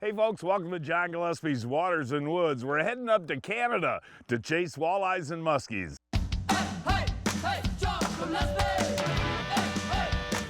Hey folks, welcome to John Gillespie's Waters and Woods. We're heading up to Canada to chase walleyes and muskies. Hey, John Gillespie!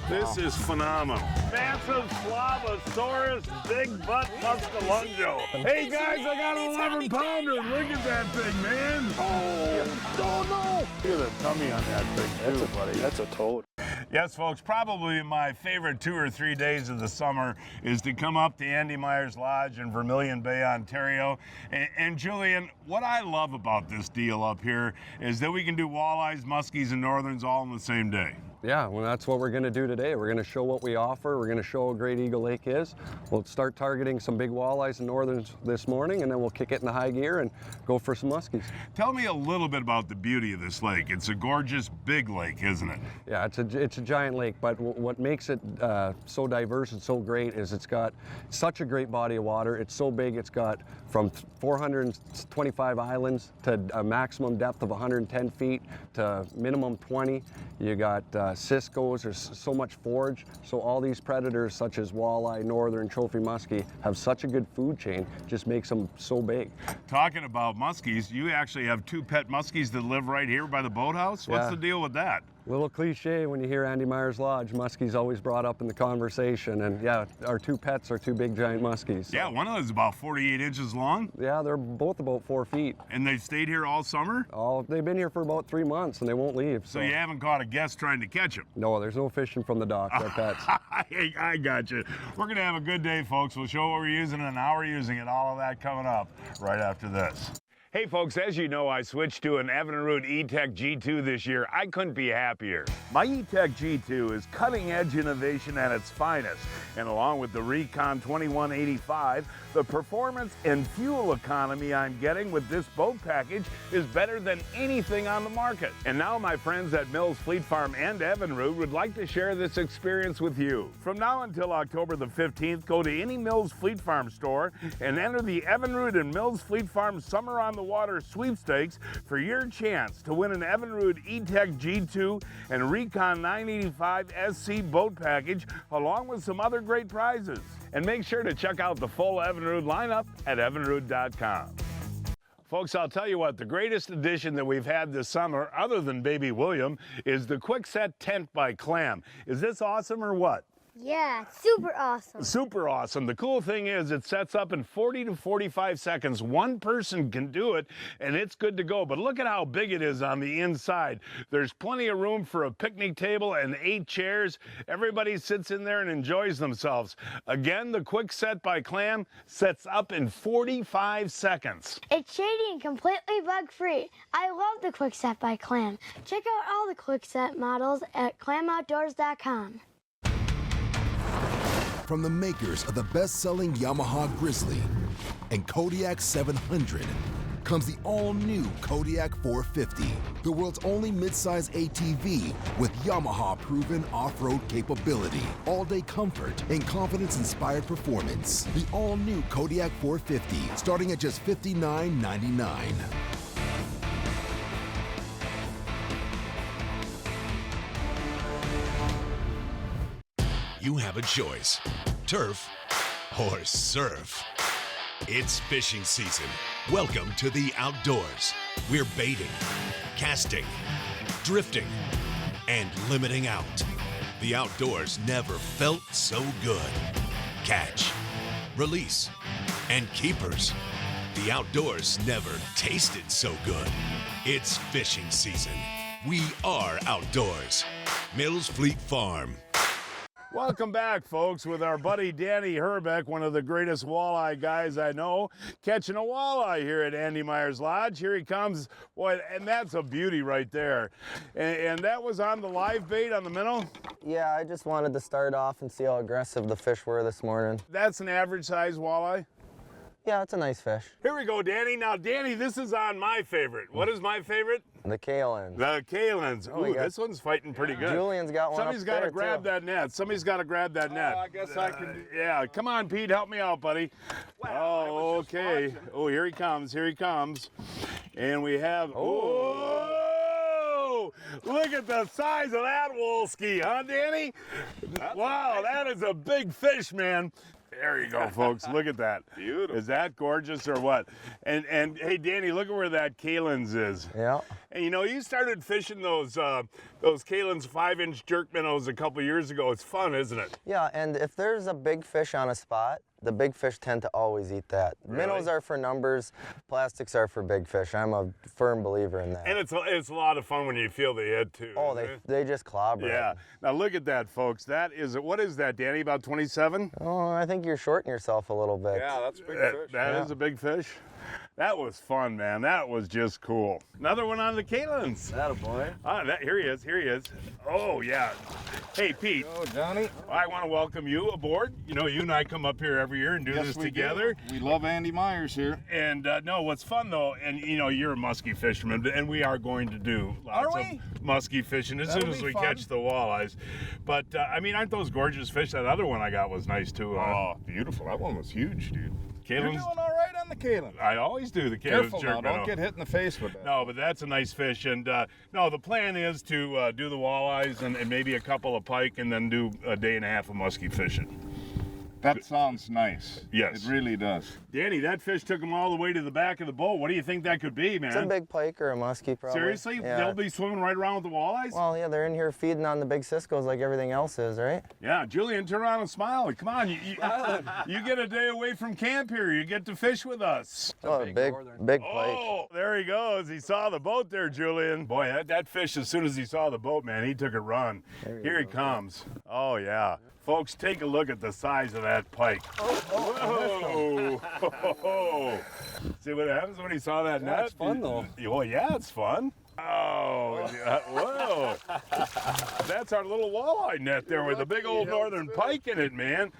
This is phenomenal. Massive Slavosaurus Big Butt Muscalungo. Hey guys, I got an 11-pounder. Look at that thing, man. Oh no. Look at the tummy on that thing too, buddy. That's a toad. Yes, folks, probably my favorite 2 or 3 days of the summer is to come up to Andy Meyers Lodge in Vermilion Bay, Ontario. And Julian, what I love about this deal up here is that we can do walleyes, muskies, and northerns all in the same day. Yeah, well, that's what we're going to do today. We're going to show what we offer. We're going to show how great Eagle Lake is. We'll start targeting some big walleyes and northerns this morning, and then we'll kick it into high gear and go for some muskies. Tell me a little bit about the beauty of this lake. It's a gorgeous big lake, isn't it? Yeah, it's a giant lake, but what makes it so diverse and so great is it's got such a great body of water. It's so big, it's got from 425 islands to a maximum depth of 110 feet to minimum 20. You got Cisco's, there's so much forage. So all these predators such as walleye, northern, trophy muskie have such a good food chain, just makes them so big. Talking about muskies, you actually have 2 pet muskies that live right here by the boathouse. What's Yeah. the deal with that? Little cliche when you hear Andy Meyers Lodge, muskie's always brought up in the conversation, and yeah, our 2 pets are 2 big giant muskies. So. Yeah, one of them is about 48 inches long. Yeah, they're both about 4 feet. And they've stayed here all summer? They've been here for about 3 months and they won't leave. So you haven't caught a guest trying to catch them? No, there's no fishing from the dock. They're pets. I got you. We're going to have a good day, folks. We'll show what we're using and how we're using it. All of that coming up right after this. Hey folks, as you know, I switched to an Evinrude E-Tech G2 this year. I couldn't be happier. My E-Tech G2 is cutting-edge innovation at its finest, and along with the Recon 2185, the performance and fuel economy I'm getting with this boat package is better than anything on the market. And now my friends at Mills Fleet Farm and Evinrude would like to share this experience with you. From now until October the 15th, go to any Mills Fleet Farm store and enter the Evinrude and Mills Fleet Farm Summer on the Water sweepstakes for your chance to win an Evinrude E-Tech G2 and Recon 985 SC boat package along with some other great prizes. And make sure to check out the full Evinrude lineup at evinrude.com. Folks, I'll tell you what, the greatest addition that we've had this summer, other than Baby William, is the Quick Set Tent by Clam. Is this awesome or what? Yeah, super awesome. Super awesome. The cool thing is it sets up in 40 to 45 seconds. One person can do it and it's good to go. But look at how big it is on the inside. There's plenty of room for a picnic table and 8 chairs. Everybody sits in there and enjoys themselves. Again, the Quick Set by Clam sets up in 45 seconds. It's shady and completely bug-free. I love the Quick Set by Clam. Check out all the Quick Set models at clamoutdoors.com. From the makers of the best-selling Yamaha Grizzly and Kodiak 700 comes the all-new Kodiak 450, the world's only midsize ATV with Yamaha-proven off-road capability, all-day comfort, and confidence-inspired performance. The all-new Kodiak 450, starting at just $59.99. You have a choice, turf or surf. It's fishing season. Welcome to the outdoors. We're baiting, casting, drifting, and limiting out. The outdoors never felt so good. Catch, release, and keepers. The outdoors never tasted so good. It's fishing season. We are outdoors. Mills Fleet Farm. Welcome back, folks, with our buddy Danny Herbeck, one of the greatest walleye guys I know, catching a walleye here at Andy Meyers Lodge. Here he comes. Boy, and that's a beauty right there. And that was on the live bait on the minnow? Yeah, I just wanted to start off and see how aggressive the fish were this morning. That's an average size walleye? Yeah, it's a nice fish. Here we go, Danny. Now, Danny, this is on my favorite. What is my favorite? The Kalins. The Kalins. Ooh, this one's fighting pretty good. Julian's got one. Somebody's got to grab that net. Somebody's got to grab that net. I guess I can. Yeah, come on, Pete. Help me out, buddy. Oh, okay. Oh, here he comes. Here he comes. And we have. Oh! Look at the size of that wolski, huh, Danny? Wow, that is a big fish, man. There you go, folks. Look at that. Beautiful. Is that gorgeous or what? And hey, Danny, look at where that Kalen's is. Yeah. And you know, you started fishing those Kalen's 5-inch jerk minnows a couple years ago. It's fun, isn't it? Yeah, and if there's a big fish on a spot, the big fish tend to always eat that. Really? Minnows are for numbers, plastics are for big fish. I'm a firm believer in that. And it's a lot of fun when you feel the hit too. Oh, isn't it? they just clobber it. Yeah. Now look at that, folks. That is, what is that, Danny? About 27? Oh, I think you're shorting yourself a little bit. Yeah, that's a big fish. That is a big fish. That was fun, man. That was just cool. Another one on the Kalen's. That a boy. Here he is. Here he is. Oh, yeah. Hey, Pete. Oh, Johnny. I want to welcome you aboard. You know, you and I come up here every year and do this together. We love Andy Meyers here. And no, what's fun though, and you know, you're a muskie fisherman, and we are going to do lots of muskie fishing as soon as we catch the walleyes. But I mean, aren't those gorgeous fish? That other one I got was nice too. Oh, beautiful. That one was huge, dude. You're doing Kalen's, all right on the Kalen. I always do the Kalen's Careful jerk now, minnow. don't get hit in the face with that. No, but that's a nice fish. And no, the plan is to do the walleyes and maybe a couple of pike, and then do a day and a half of muskie fishing. That sounds nice. Yes. It really does. Danny, that fish took him all the way to the back of the boat. What do you think that could be, man? It's a big pike or a muskie, probably. Seriously? Yeah. They'll be swimming right around with the walleyes? Well, yeah, they're in here feeding on the big Cisco's like everything else is, right? Yeah, Julian, turn around and smile. Come on, you get a day away from camp here. You get to fish with us. Oh, big pike. Oh, there he goes. He saw the boat there, Julian. Boy, that fish, as soon as he saw the boat, man, he took a run. Here he comes. Oh, yeah. Folks, take a look at the size of that pike. Whoa! See what happens when he saw that net? It's fun though. Well, yeah, it's fun. Oh, yeah. Whoa. That's our little walleye net there with a big old northern pike in it, man.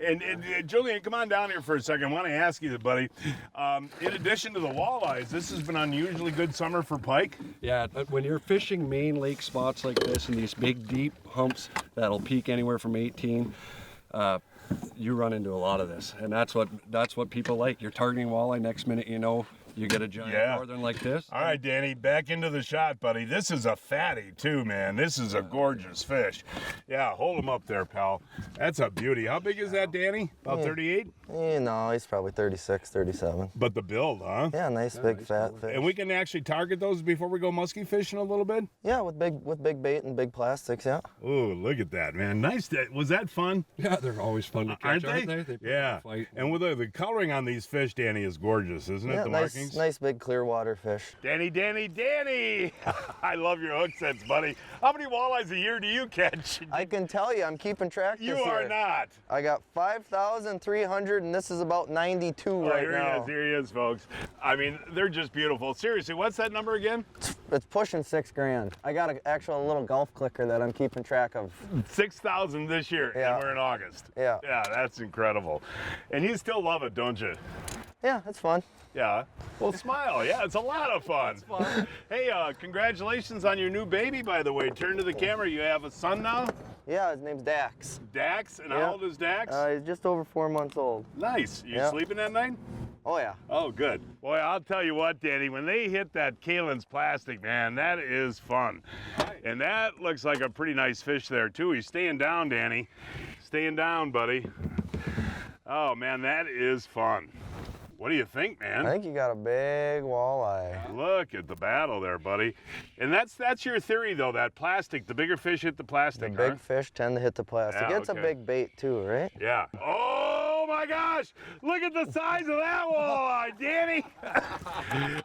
And Julian, come on down here for a second. I want to ask you, buddy, in addition to the walleyes, this has been an unusually good summer for pike? Yeah, but when you're fishing main lake spots like this and these big deep humps that'll peak anywhere from 18, you run into a lot of this, and that's what people like. You're targeting walleye, next minute you know you get a giant northern like this. All right, Danny, back into the shot, buddy. This is a fatty too, man. This is a gorgeous fish. Yeah, hold him up there, pal. That's a beauty. How big is that, Danny? About 38? No, he's probably 36, 37. But the build, huh? Yeah, nice big fat fish. And we can actually target those before we go muskie fishing a little bit? Yeah, with big bait and big plastics, yeah. Ooh, look at that, man. Nice. Was that fun? Yeah, they're always fun to catch, Aren't they? They put Yeah. up a fight. And with the coloring on these fish, Danny, is gorgeous, isn't it? Yeah, The nice, markings? nice big clear water fish. Danny! I love your hook sets, buddy. How many walleyes a year do you catch? I can tell you, I'm keeping track this You year. are not. I got 5,300, and this is about 92 right Here now. he is, here he is, folks. I mean, they're just beautiful. Seriously, what's that number again? It's pushing 6 grand. I got an actual little golf clicker that I'm keeping track of. 6,000 this year, Yeah. and we're in August. Yeah. Yeah, that's incredible. And you still love it, don't you? Yeah, it's fun. Yeah. Well, smile. Yeah, it's a lot of fun. Hey, congratulations on your new baby, by the way. Turn to the camera. You have a son now? Yeah, his name's Dax. Dax? And Yeah. how old is Dax? He's just over 4 months old. Nice. You Yeah. sleeping that night? Oh, yeah. Oh, good. Boy, I'll tell you what, Danny, when they hit that Kalen's plastic, man, that is fun. And that looks like a pretty nice fish there, too. He's staying down, Danny. Staying down, buddy. Oh, man, that is fun. What do you think, man? I think you got a big walleye. Look at the battle there, buddy. And that's your theory, though, that plastic, the bigger fish hit the The plastic, big huh? fish tend to hit the plastic. Yeah, It's okay. a big bait, too, right? Yeah. Oh, my gosh. Look at the size of that walleye, Danny.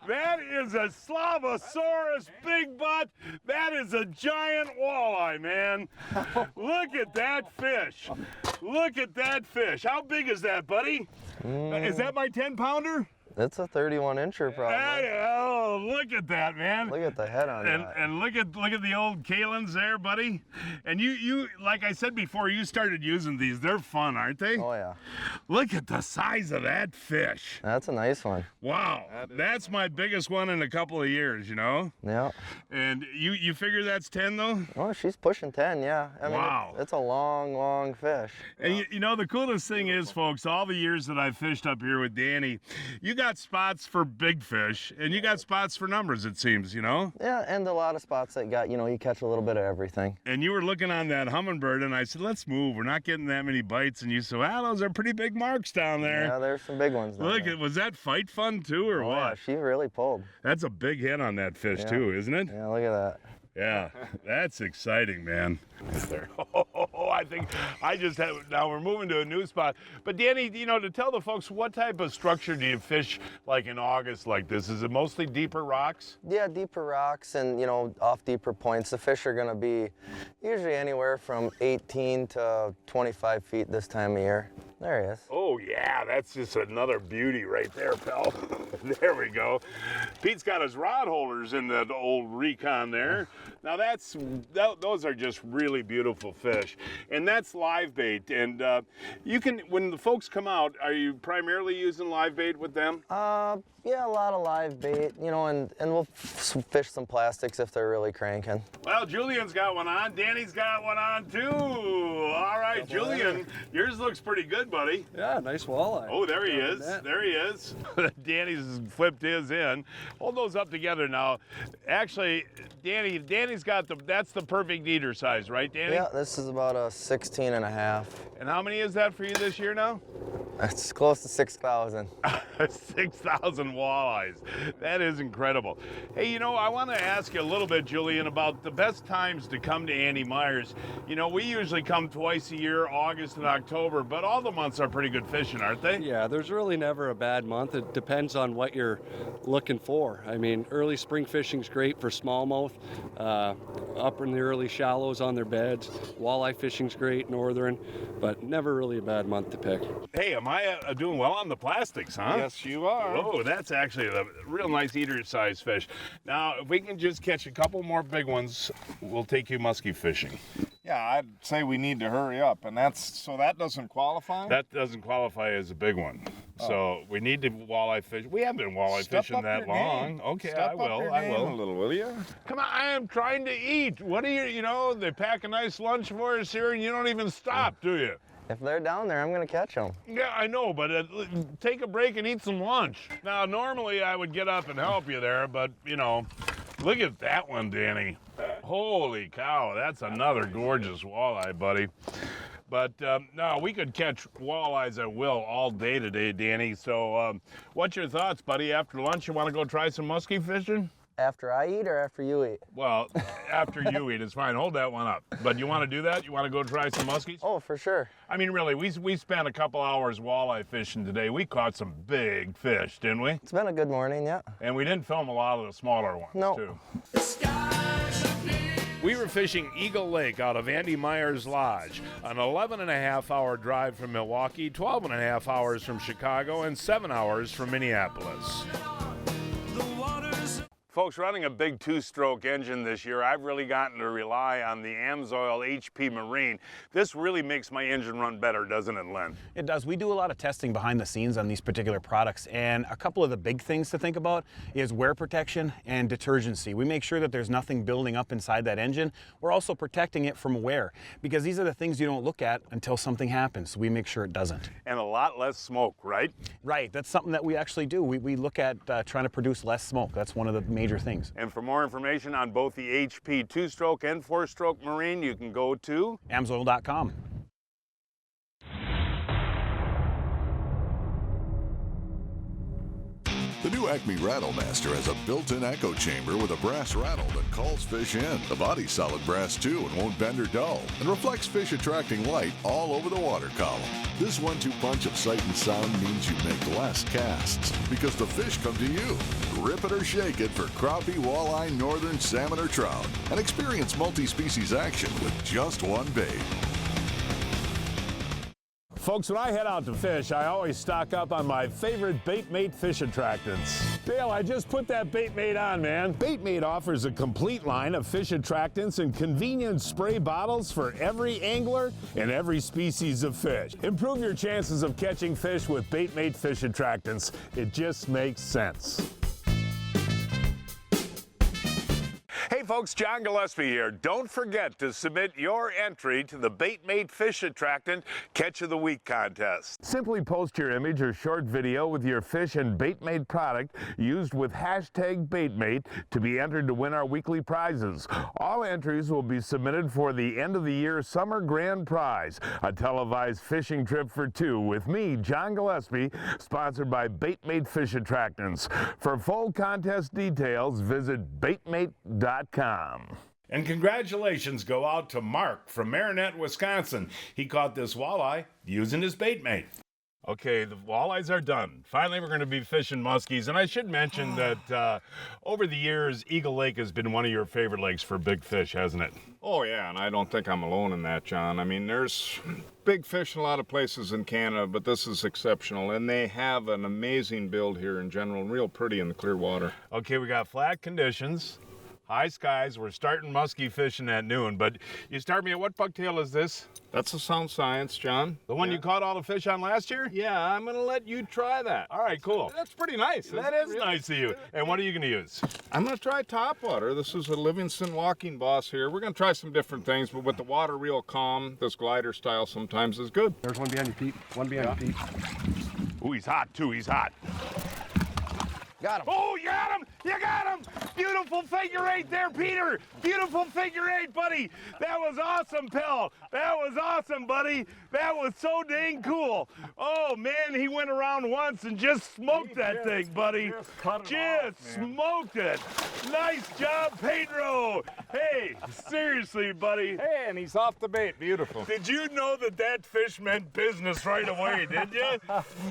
That is a Slavosaurus big butt. That is a giant walleye, man. Look at that fish. Look at that fish. How big is that, buddy? Is that my 10-pounder? It's a 31-incher, probably. Oh, look at that, man. Look at the head on that. And look at the old Kalen's there, buddy. And you like I said before, you started using these. They're fun, aren't they? Oh, yeah. Look at the size of that fish. That's a nice one. Wow, that's my biggest one in a couple of years, you know. Yeah. And you figure that's 10 though? Oh, she's pushing 10, yeah. I mean, Wow. It's a long, long fish. And you know the coolest thing is, folks, all the years that I've fished up here with Danny, you got spots for big fish, and you got spots for numbers, it seems, you know? Yeah, and a lot of spots that got, you catch a little bit of everything. And you were looking on that hummingbird, and I said, let's move. We're not getting that many bites. And you said, well, those are pretty big marks down there. Yeah, there's some big ones down Look, there. was that fight fun too, or Oh, what? yeah, she really pulled. That's a big hit on that fish too, isn't it? Yeah, look at that. Yeah, that's exciting, man. There. Oh, I think I just have, now we're moving to a new spot. But Danny, to tell the folks, what type of structure do you fish like in August like this? Is it mostly deeper rocks? Yeah, deeper rocks and, off deeper points. The fish are going to be usually anywhere from 18 to 25 feet this time of year. There he is. Oh yeah, that's just another beauty right there, pal. There we go. Pete's got his rod holders in that old Recon there. Now those are just really beautiful fish, and that's live bait. And you can, when the folks come out, are you primarily using live bait with them? Yeah, a lot of live bait, and we'll fish some plastics if they're really cranking. Well, Julian's got one on. Danny's got one on too. All right, Julian, yours looks pretty good, buddy. Yeah, nice walleye. Oh, there he is. That. There he is. Danny's flipped his in. Hold those up together now. Actually, Danny's got that's the perfect eater size, right, Danny? Yeah, this is about a 16 and a half. And how many is that for you this year now? It's close to 6,000. 6,000 walleyes. That is incredible. Hey, I want to ask you a little bit, Julian, about the best times to come to Andy Meyers. We usually come twice a year, August and October, but all the months are pretty good fishing, aren't they? Yeah, there's really never a bad month. It depends on what you're looking for. I mean, early spring fishing's great for smallmouth, up in the early shallows on their beds. Walleye fishing's great, northern, but never really a bad month to pick. Hey, am I doing well on the plastics, huh? Yes, you are. Oh, that's actually a real nice eater-sized fish. Now, if we can just catch a couple more big ones, we'll take you muskie fishing. Yeah, I'd say we need to hurry up, and that doesn't qualify? That doesn't qualify as a big one. So we need to walleye fish. We haven't been walleye Step fishing up that your long. game. Okay, Step I will. up your I game will. a little, will you? Come on, I am trying to eat. What are you, they pack a nice lunch for us here and you don't even stop, do you? If they're down there, I'm going to catch them. Yeah, I know, but take a break and eat some lunch. Now, normally I would get up and help you there, but, look at that one, Danny. Holy cow, that's another gorgeous walleye, buddy. But no, we could catch walleyes at will all day today, Danny. So what's your thoughts, buddy? After lunch, you want to go try some muskie fishing? After I eat or after you eat? Well, after you eat, it's fine. Hold that one up. But you want to do that? You want to go try some muskies? Oh, for sure. I mean, really, we spent a couple hours walleye fishing today. We caught some big fish, didn't we? It's been a good morning, yeah. And we didn't film a lot of the smaller ones, No. too. We were fishing Eagle Lake out of Andy Meyers Lodge, an 11.5-hour drive from Milwaukee, 12.5 hours from Chicago, and 7 hours from Minneapolis. Folks, running a big two-stroke engine this year, I've really gotten to rely on the Amsoil HP Marine. This really makes my engine run better, doesn't it, Len? It does. We do a lot of testing behind the scenes on these particular products, and a couple of the big things to think about is wear protection and detergency. We make sure that there's nothing building up inside that engine. We're also protecting it from wear, because these are the things you don't look at until something happens. So we make sure it doesn't. And a lot less smoke, right? Right. That's something that we actually do. We look at trying to produce less smoke. That's one of the major things. And for more information on both the HP 2-stroke and 4-stroke Marine, you can go to Amsoil.com. The new Acme Rattlemaster has a built-in echo chamber with a brass rattle that calls fish in. The body's solid brass too and won't bend or dull, and reflects fish attracting light all over the water column. This 1-2 punch of sight and sound means you make less casts, because the fish come to you. Rip it or shake it for crappie, walleye, northern, salmon, or trout, and experience multi-species action with just one bait. Folks, when I head out to fish, I always stock up on my favorite Baitmate fish attractants. Dale, I just put that Baitmate on, man. Baitmate offers a complete line of fish attractants and convenient spray bottles for every angler and every species of fish. Improve your chances of catching fish with Baitmate fish attractants. It just makes sense. Hey folks, John Gillespie here. Don't forget to submit your entry to the Baitmate Fish Attractant Catch of the Week contest. Simply post your image or short video with your fish and Baitmate product used with hashtag Baitmate to be entered to win our weekly prizes. All entries will be submitted for the end of the year summer grand prize, a televised fishing trip for two with me, John Gillespie, sponsored by Baitmate Fish Attractants. For full contest details, visit baitmate.com. And congratulations go out to Mark from Marinette, Wisconsin. He caught this walleye using his Baitmate. Okay, the walleyes are done. Finally, we're going to be fishing muskies. And I should mention that over the years, Eagle Lake has been one of your favorite lakes for big fish, hasn't it? Oh yeah, and I don't think I'm alone in that, John. I mean, there's big fish in a lot of places in Canada, but this is exceptional. And they have an amazing build here in general, and real pretty in the clear water. Okay, we got flat conditions, high skies. We're starting muskie fishing at noon, but you start me at what bucktail is this? That's a sound science, John. The one you caught all the fish on last year? Yeah, I'm going to let you try that. All right, cool. That's pretty nice. That is nice of you. And what are you going to use? I'm going to try topwater. This is a Livingston Walking Boss here. We're going to try some different things, but with the water real calm, this glider style sometimes is good. There's one behind you, Pete. One behind you, Pete. Ooh, he's hot, too. He's hot. Got him. Oh, you got him! You got him! Beautiful figure eight there, Peter! Beautiful figure eight, buddy! That was awesome, pal! That was awesome, buddy! That was so dang cool! Oh, man, he went around once and just smoked that thing, buddy! Just smoked it! Nice job, Pedro! Hey, seriously, buddy! Hey, and he's off the bait. Beautiful. Did you know that fish meant business right away, did you?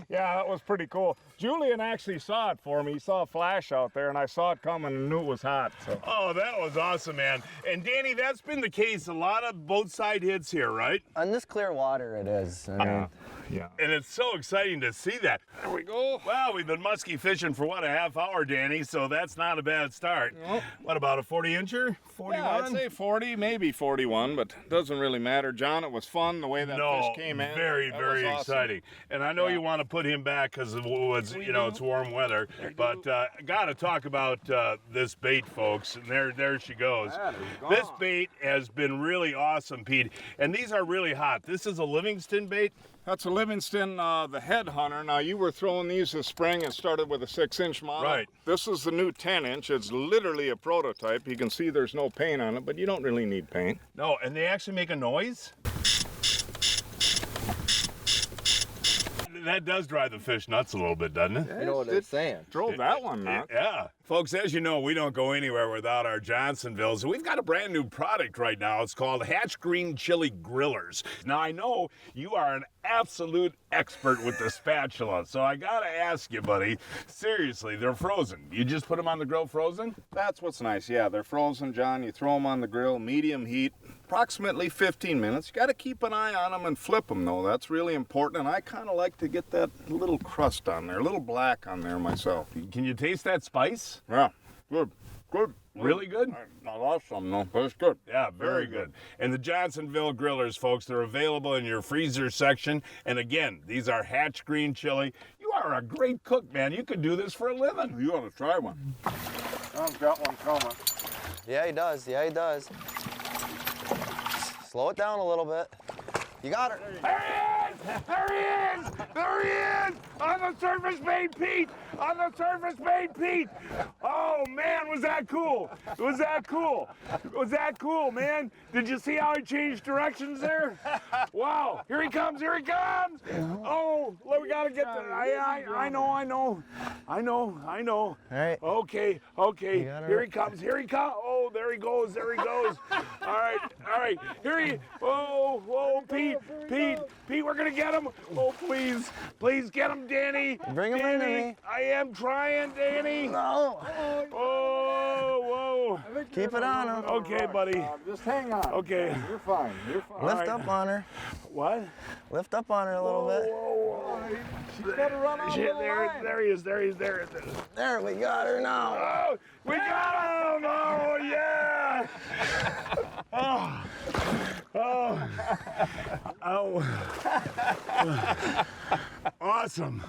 Yeah, that was pretty cool. Julian actually saw it for me. He saw a flash out there, and I saw it coming and knew it was hot. So. Oh, that was awesome, man. And Danny, that's been the case. A lot of both side hits here, right? On this clear water, it is. I mean, yeah. And it's so exciting to see that. There we go. Well, we've been muskie fishing for, what, a half hour, Danny, so that's not a bad start. Nope. What, about a 40-incher? 41? Yeah, I'd say 40, maybe 41, but it doesn't really matter. John, it was fun the way that fish came in. Very, very awesome. Exciting. And I know you want to put him back because it's warm weather, but got to talk about this bait, folks. And there she goes. This bait has been really awesome, Pete. And these are really hot. This is a Livingston bait. That's a Livingston, the Headhunter. Now, you were throwing these this spring and started with a 6-inch model. Right. This is the new 10-inch. It's literally a prototype. You can see there's no paint on it, but you don't really need paint. No, and they actually make a noise. That does drive the fish nuts a little bit, doesn't it? you know what it's saying. Drove that one nuts. Yeah. Folks, as you know, we don't go anywhere without our Johnsonvilles. We've got a brand new product right now. It's called Hatch Green Chili Grillers. Now, I know you are an absolute expert with the spatula, so I got to ask you, buddy, seriously, they're frozen. You just put them on the grill frozen? That's what's nice. Yeah, they're frozen, John. You throw them on the grill, medium heat, approximately 15 minutes. You got to keep an eye on them and flip them, though. That's really important, and I kind of like to get that little crust on there, a little black on there myself. Can you taste that spice? Yeah, good. Really good? I lost some, though, but it's good. Yeah, very good. And the Johnsonville grillers, folks, they're available in your freezer section. And again, these are Hatch Green Chili. You are a great cook, man. You could do this for a living. You ought to try one. I've got one coming. Yeah, he does. Yeah, he does. Slow it down a little bit. You got her. There he is! There he is! There he is! On the surface bait, Pete! On the surface bait, Pete! Oh, man, was that cool? Was that cool? Was that cool, man? Did you see how he changed directions there? Wow! Here he comes! Here he comes! Oh, we gotta get there. I know. All right. Okay. Here he comes. Oh, there he goes. All right. Here he. Oh, Pete, we're gonna get him. Oh, please get him, Danny. Bring him into me. I am trying, Danny. No. Oh, whoa. Keep it on him. Okay, buddy. Just hang on. Okay. You're fine. Lift up on her. What? Lift up on her a little bit. Whoa. She's got to run on the line. There he is. There. There, we got her now. Oh, we got him. Oh, yeah. Oh. Awesome.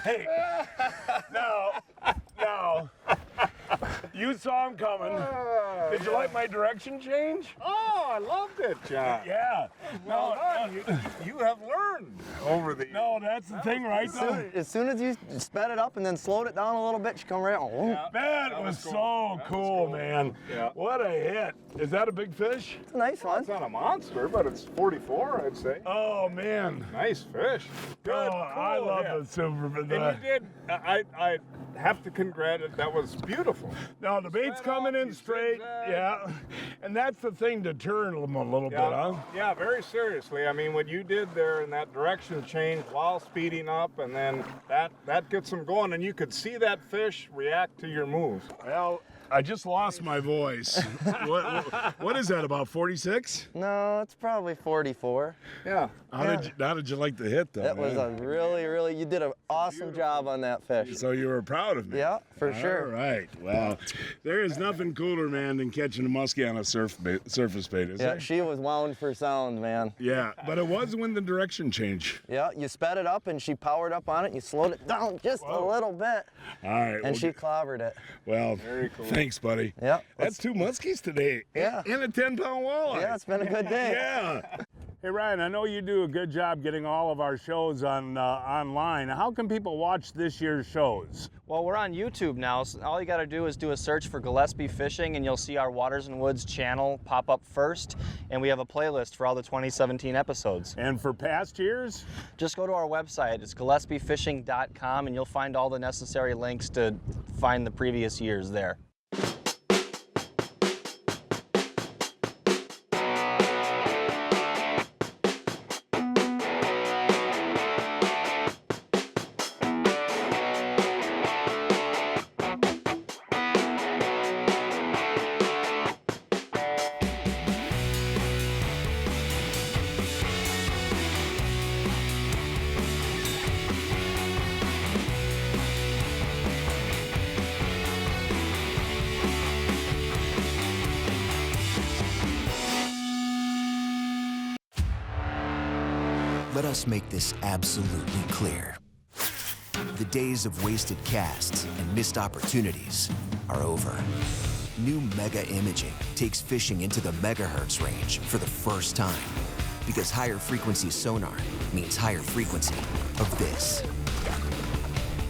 Hey, now, You saw him coming. Did you like my direction change? Oh, I loved it, John. Yeah. Well done. You have learned over the years. No, that's the thing, right? As soon as you sped it up and then slowed it down a little bit, she come right on. Yeah. That was so cool, man. Yeah. What a hit. Is that a big fish? It's a nice one. It's not a monster, but it's 44, I'd say. Oh, man. Nice fish. Good, Oh, cool I love hit. the silver. And you did. I have to congratulate. That was beautiful. No, the bait's Spread coming out, in you straight. zigzag. Yeah. And that's the thing to turn them a little bit, huh? Yeah, very seriously. I mean, what you did there in that direction change while speeding up, and then that gets them going, and you could see that fish react to your moves. Well, I just lost my voice. What is that, about 46? No, it's probably 44. Yeah. How did you like the hit, though? That was man? a really, you did an awesome job on that fish. So you were proud of me? Yeah, for sure. All right. Well, there is nothing cooler, man, than catching a muskie on a surface bait, is Yeah, there? she was wound for sound, man. Yeah, but it was when the direction changed. Yeah, you sped it up and she powered up on it and you slowed it down just a little bit. All right. And she clobbered it. Well, Very cool. thanks, buddy. Yeah. That's 2 muskies today. Yeah. And a 10-pound walleye. Yeah, it's been a good day. Yeah. Hey, Ryan, I know you do a good job getting all of our shows on online. How can people watch this year's shows? Well, we're on YouTube now, so all you got to do is do a search for Gillespie Fishing, and you'll see our Waters and Woods channel pop up first, and we have a playlist for all the 2017 episodes. And for past years? Just go to our website. It's gillespiefishing.com, and you'll find all the necessary links to find the previous years there. Let us make this absolutely clear. The days of wasted casts and missed opportunities are over. New Mega Imaging takes fishing into the megahertz range for the first time, because higher frequency sonar means higher frequency of this.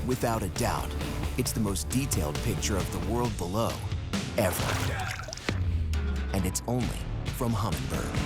Without a doubt, it's the most detailed picture of the world below ever. And it's only from Humminbird.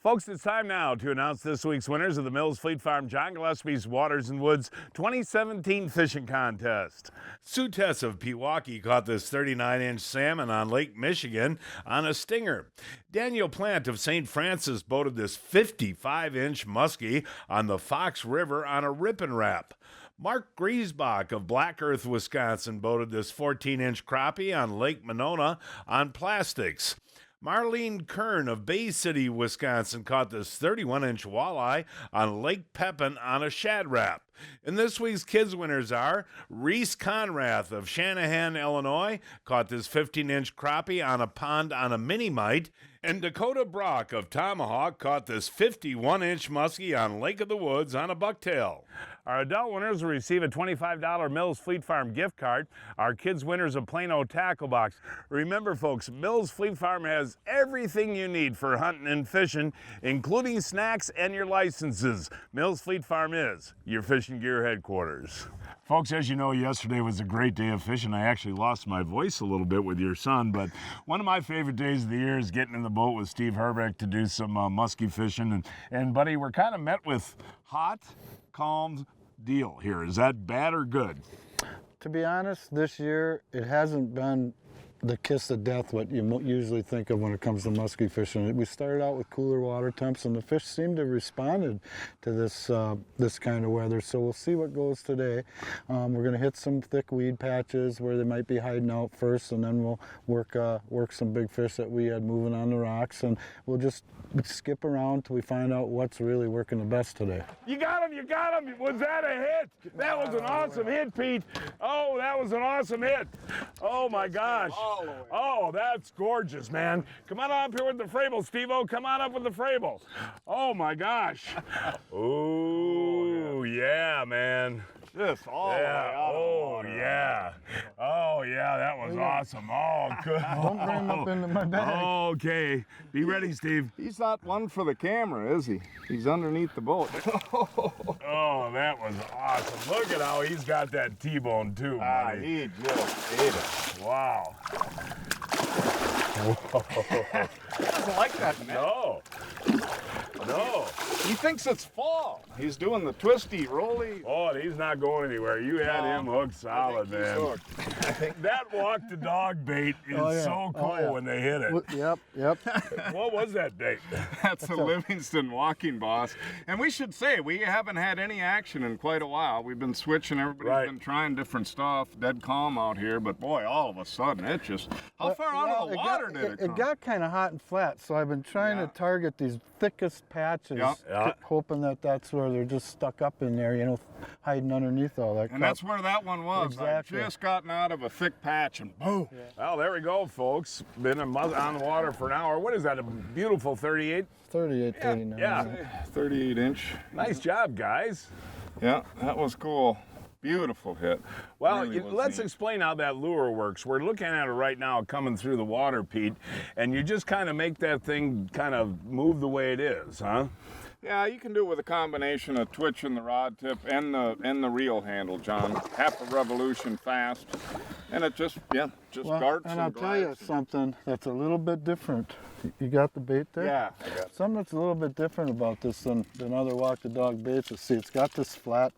Folks, it's time now to announce this week's winners of the Mills Fleet Farm John Gillespie's Waters and Woods 2017 Fishing Contest. Sue Tess of Pewaukee caught this 39-inch salmon on Lake Michigan on a stinger. Daniel Plant of St. Francis boated this 55-inch muskie on the Fox River on a rip and wrap. Mark Griesbach of Black Earth, Wisconsin boated this 14-inch crappie on Lake Monona on plastics. Marlene Kern of Bay City, Wisconsin caught this 31-inch walleye on Lake Pepin on a shad wrap. And this week's kids winners are Reese Conrath of Shanahan, Illinois, caught this 15-inch crappie on a pond on a mini-mite, and Dakota Brock of Tomahawk caught this 51-inch muskie on Lake of the Woods on a bucktail. Our adult winners will receive a $25 Mills Fleet Farm gift card. Our kids winners a Plano tackle box. Remember, folks, Mills Fleet Farm has everything you need for hunting and fishing, including snacks and your licenses. Mills Fleet Farm is your fishing gear headquarters. Folks, as you know, yesterday was a great day of fishing. I actually lost my voice a little bit with your son, but one of my favorite days of the year is getting in the boat with Steve Herbeck to do some muskie fishing. And buddy, we're kind of met with hot, calm deal here. Is that bad or good? To be honest, this year it hasn't been the kiss of death what you usually think of when it comes to muskie fishing. We started out with cooler water temps, and the fish seem to have responded to this this kind of weather. So we'll see what goes today. We're going to hit some thick weed patches where they might be hiding out first, and then we'll work some big fish that we had moving on the rocks, and we'll just skip around till we find out what's really working the best today. You got him, you got him. Was that a hit? That was an awesome hit, Pete. Oh, that was an awesome hit. Oh my gosh. Oh, that's gorgeous, man. Come on up here with the Frable, Steve-O. Come on up with the Frable. Oh my gosh. Oh, yeah, man. Just all the way out of the water. Yeah. Oh, yeah, that was awesome. Oh, good. Don't bring him up into my bag. Okay. Be ready, Steve. He's not one for the camera, is he? He's underneath the boat. Oh, that was awesome. Look at how he's got that T-bone, too, buddy. He just ate it. Wow. He doesn't like that, man. No. No. He thinks it's fall. He's doing the twisty, rolly. Oh, and he's not going anywhere. You had him hooked solid, man. That walk to dog bait is so cool when they hit it. Yep. What was that bait? That's a Livingston walking boss. And we should say, we haven't had any action in quite a while. We've been switching. Everybody's been trying different stuff. Dead calm out here. But boy, all of a sudden, it just... How far out of the water did it come? It got kind of hot and flat, so I've been trying to target these thickest patches, hoping that that's where they're just stuck up in there, you know, hiding underneath all that. And that's where that one was. Exactly. I'd just gotten out of a thick patch and boom. Yeah. Well, there we go, folks. Been on the water for an hour. What is that, a beautiful 38? 38, 39. Yeah. 38 inch. Nice job, guys. Yeah, that was cool. Beautiful hit. Well, Really let's explain how that lure works. We're looking at it right now coming through the water, Pete, and you just kind of make that thing kind of move the way it is, huh? Yeah, you can do it with a combination of twitching the rod tip and the reel handle, John. Half a revolution fast, and it just darts and I'll tell you something that's a little bit different. You got the bait there? Yeah, I got it. Something that's a little bit different about this than other walk the dog baits is, see, it's got this flat.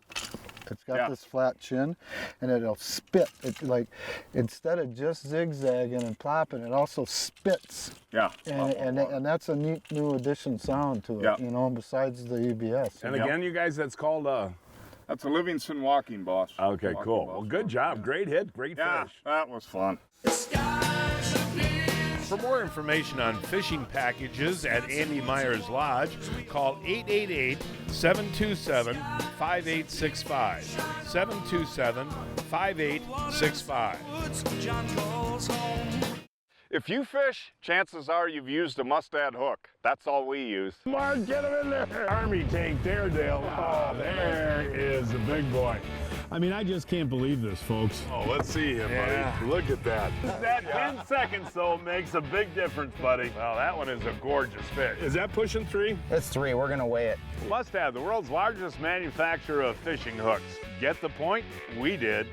It's got this flat chin, and it'll spit. It, like, instead of just zigzagging and plopping, it also spits. Yeah. And that's a neat new addition sound to it, you know, besides the EBS. And again, you guys, that's called that's a Livingston walking boss. Okay, cool. Well, good job. Great hit. Great fish. That was fun. For more information on fishing packages at Andy Meyers Lodge, call 888-727-5865. 727-5865. If you fish, chances are you've used a mustad hook. That's all we use. Mark, get him in there. Army tank there, Dale. Oh, there is a big boy. I mean, I just can't believe this, folks. Oh, let's see him, buddy. Look at that. That 10 seconds, though, makes a big difference, buddy. Well, that one is a gorgeous fish. Is that pushing 3? It's 3. We're going to weigh it. Mustad, the world's largest manufacturer of fishing hooks. Get the point? We did.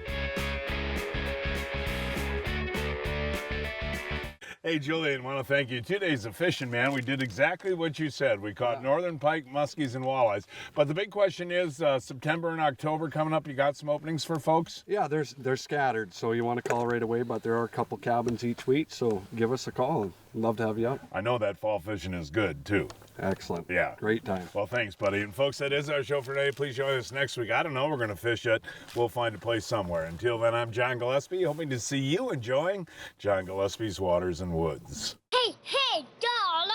Hey, Julian, I want to thank you. 2 days of fishing, man. We did exactly what you said. We caught northern pike, muskies, and walleyes. But the big question is, September and October coming up, you got some openings for folks? Yeah, they're scattered, so you want to call right away, but there are a couple cabins each week, so give us a call. We'd love to have you up. I know that fall fishing is good, too. Excellent. Yeah. Great time. Well, thanks, buddy. And folks, that is our show for today. Please join us next week. I don't know. We're going to fish it. We'll find a place somewhere. Until then, I'm John Gillespie, hoping to see you enjoying John Gillespie's Waters and Woods. Hey, doll,